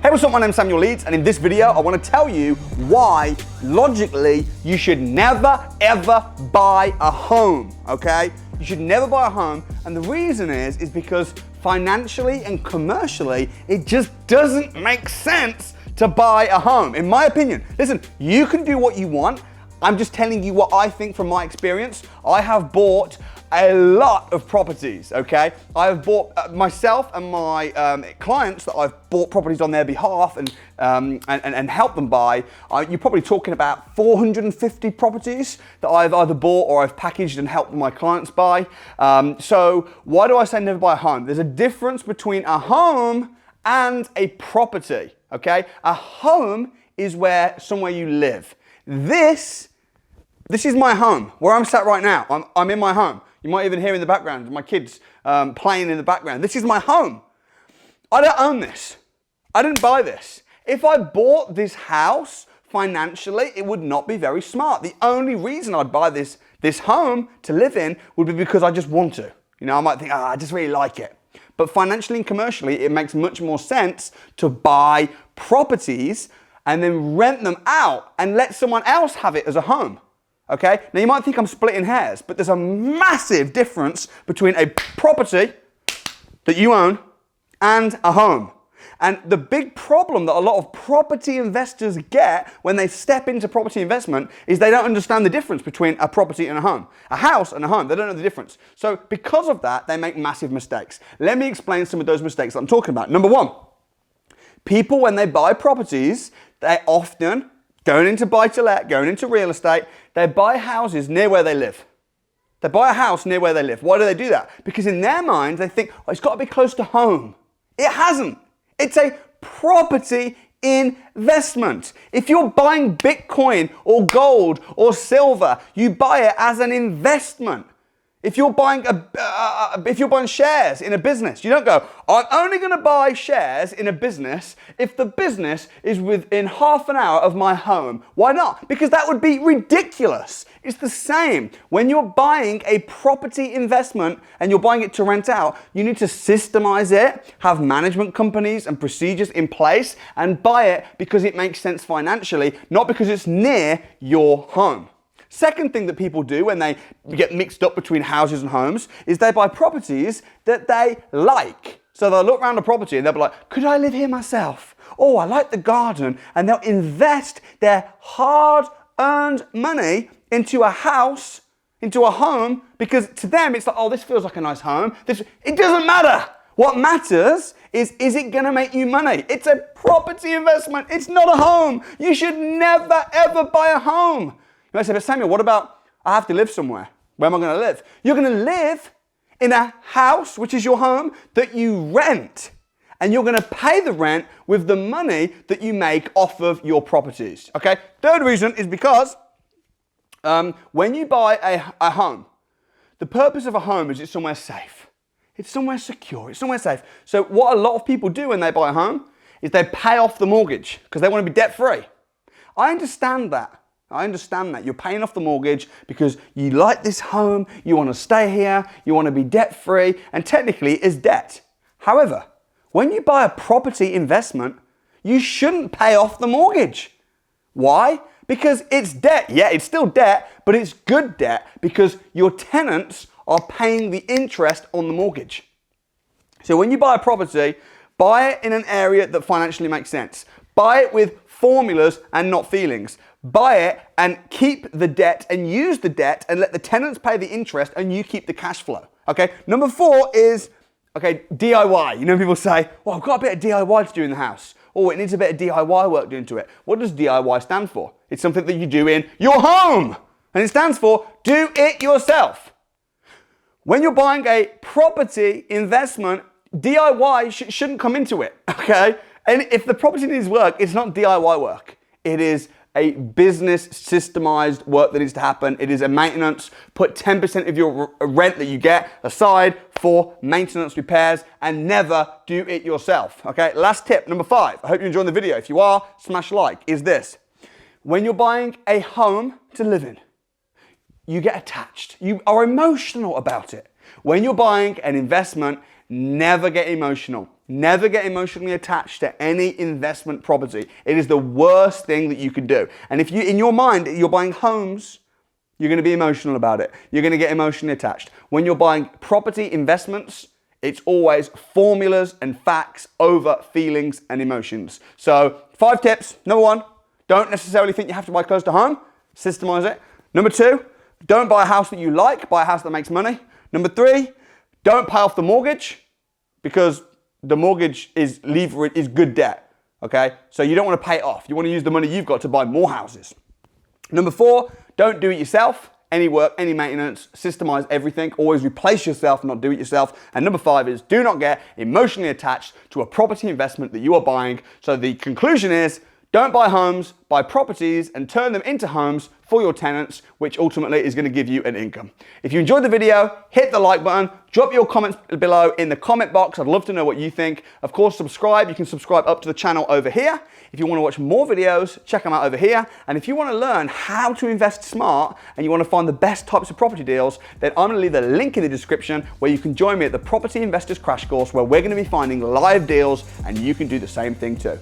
Hey, what's up? My name's Samuel Leeds, and in this video, I want to tell you why, logically, you should never, ever buy a home, okay? You should never buy a home, and the reason is because financially and commercially, it just doesn't make sense to buy a home, in my opinion. Listen, you can do what you want. I'm just telling you what I think from my experience. I have bought a lot of properties, okay? I have bought myself and my clients that I've bought properties on their behalf and helped them buy. You're probably talking about 450 properties that I've either bought or I've packaged and helped my clients buy. So why do I say never buy a home? There's a difference between a home and a property, okay? A home is somewhere you live. This is my home, where I'm sat right now. I'm in my home. You might even hear in the background my kids playing in the background. This is my home. I don't own this. I didn't buy this. If I bought this house financially, it would not be very smart. The only reason I'd buy this home to live in would be because I just want to. You know, I might think, I just really like it. But financially and commercially, it makes much more sense to buy properties and then rent them out and let someone else have it as a home. Okay? Now you might think I'm splitting hairs, but there's a massive difference between a property that you own and a home. And the big problem that a lot of property investors get when they step into property investment is they don't understand the difference between a property and a home. A house and a home, they don't know the difference. So because of that, they make massive mistakes. Let me explain some of those mistakes that I'm talking about. Number one, people when they buy properties, they often, going into buy-to-let, going into real estate, they buy houses near where they live. They buy a house near where they live. Why do they do that? Because in their mind, they think, oh, it's got to be close to home. It hasn't. It's a property investment. If you're buying Bitcoin or gold or silver, you buy it as an investment. If you're buying shares in a business, you don't go, I'm only going to buy shares in a business if the business is within half an hour of my home. Why not? Because that would be ridiculous. It's the same. When you're buying a property investment and you're buying it to rent out, you need to systemize it, have management companies and procedures in place, and buy it because it makes sense financially, not because it's near your home. Second thing that people do when they get mixed up between houses and homes is they buy properties that they like. So they'll look around the property and they'll be like, could I live here myself? Oh, I like the garden. And they'll invest their hard-earned money into a house, into a home, because to them it's like, oh, this feels like a nice home. It doesn't matter. What matters is it going to make you money? It's a property investment. It's not a home. You should never, ever buy a home. You might say, but Samuel, what about I have to live somewhere? Where am I going to live? You're going to live in a house, which is your home, that you rent. And you're going to pay the rent with the money that you make off of your properties. Okay? Third reason is because when you buy a home, the purpose of a home is it's somewhere safe. It's somewhere secure. It's somewhere safe. So what a lot of people do when they buy a home is they pay off the mortgage because they want to be debt-free. I understand that. You're paying off the mortgage because you like this home, you want to stay here, you want to be debt-free, and technically it's debt. However, when you buy a property investment, you shouldn't pay off the mortgage. Why? Because it's debt. Yeah, it's still debt, but it's good debt because your tenants are paying the interest on the mortgage. So when you buy a property, buy it in an area that financially makes sense. Buy it with formulas and not feelings. Buy it and keep the debt and use the debt and let the tenants pay the interest and you keep the cash flow. Okay. Number 4 is, DIY. You know, people say, well, I've got a bit of DIY to do in the house. Oh, it needs a bit of DIY work doing to it. What does DIY stand for? It's something that you do in your home. And it stands for do it yourself. When you're buying a property investment, DIY shouldn't come into it. Okay. And if the property needs work, it's not DIY work. It is a business systemized work that needs to happen. It is a maintenance. Put 10% of your rent that you get aside for maintenance repairs and never do it yourself. Okay, last tip, number 5. I hope you're enjoying the video. If you are, smash like, is this. When you're buying a home to live in, you get attached. You are emotional about it. When you're buying an investment, never get emotional. Never get emotionally attached to any investment property. It is the worst thing that you could do. And if you, in your mind, you're buying homes, you're going to be emotional about it. You're going to get emotionally attached. When you're buying property investments, it's always formulas and facts over feelings and emotions. So 5 tips. Number 1, don't necessarily think you have to buy close to home. Systemize it. Number 2, don't buy a house that you like. Buy a house that makes money. Number 3, don't pay off the mortgage, because the mortgage is good debt, okay? So you don't want to pay it off. You want to use the money you've got to buy more houses. Number 4, don't do it yourself. Any work, any maintenance, systemize everything. Always replace yourself, not do it yourself. And number 5 is do not get emotionally attached to a property investment that you are buying. So the conclusion is, don't buy homes, buy properties and turn them into homes for your tenants, which ultimately is going to give you an income. If you enjoyed the video, hit the like button, drop your comments below in the comment box. I'd love to know what you think. Of course, subscribe. You can subscribe up to the channel over here. If you want to watch more videos, check them out over here. And if you want to learn how to invest smart and you want to find the best types of property deals, then I'm going to leave the link in the description where you can join me at the Property Investors Crash Course, where we're going to be finding live deals and you can do the same thing too.